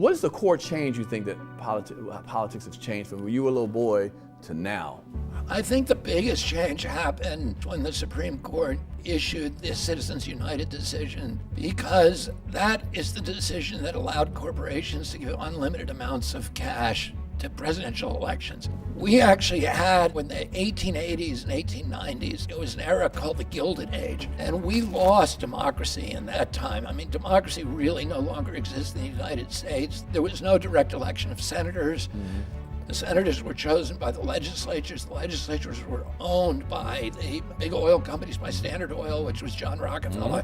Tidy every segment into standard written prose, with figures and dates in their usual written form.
What is the core change you think that politics has changed from when you were a little boy to now? I think the biggest change happened when the Supreme Court issued the Citizens United decision, because that is the decision that allowed corporations to give unlimited amounts of cash to presidential elections. We actually had, in the 1880s and 1890s, it was an era called the Gilded Age, and we lost democracy in that time. I mean, democracy really no longer exists in the United States. There was no direct election of senators. Mm-hmm. The senators were chosen by the legislatures. The legislatures were owned by the big oil companies, by Standard Oil, which was John Rockefeller,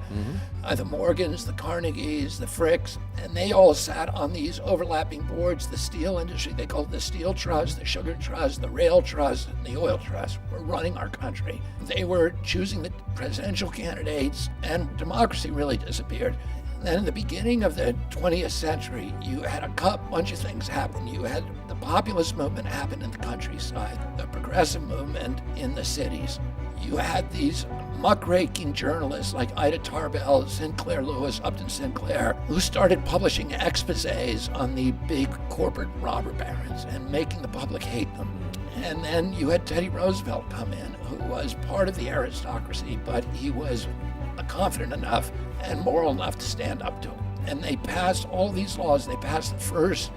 the Morgans, the Carnegies, the Fricks, and they all sat on these overlapping boards. The steel industry, they called it the Steel Trust, the Sugar Trust, the Rail Trust, and the Oil Trust, were running our country. They were choosing the presidential candidates, and democracy really disappeared. Then in the beginning of the 20th century, you had a bunch of things happen. You had the populist movement happen in the countryside, the progressive movement in the cities. You had these muckraking journalists like Ida Tarbell, Sinclair Lewis, Upton Sinclair, who started publishing exposés on the big corporate robber barons and making the public hate them. And then you had Teddy Roosevelt come in, who was part of the aristocracy, but he was confident enough and moral enough to stand up to them. And they passed all these laws. They passed the first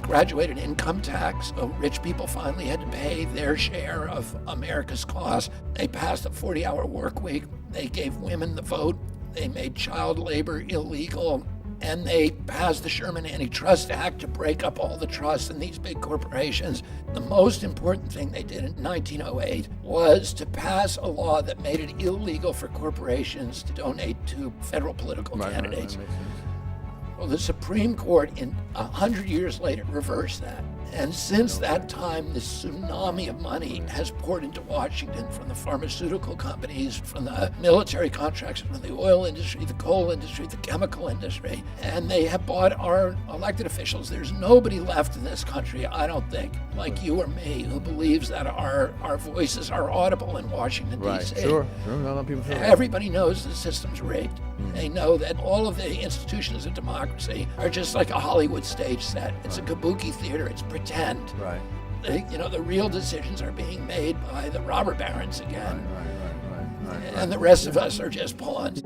graduated income tax, so rich people finally had to pay their share of America's cost. They passed a 40-hour work week. They gave women the vote. They made child labor illegal. And they passed the Sherman Antitrust Act to break up all the trusts in these big corporations. The most important thing they did in 1908 was to pass a law that made it illegal for corporations to donate to federal political candidates. Well, the Supreme Court, 100 years later, reversed that. And since that time, this tsunami of money has poured into Washington from the pharmaceutical companies, from the military contracts, from the oil industry, the coal industry, the chemical industry. And they have bought our elected officials. There's nobody left in this country, I don't think, like you or me, who believes that our voices are audible in Washington, D.C. Sure. No, people feel Everybody knows the system's rigged. They know that all of the institutions of democracy are just like a Hollywood stage set. It's a kabuki theater. It's pretend. Right. The real decisions are being made by the robber barons again. Right. And the rest of us are just pawns.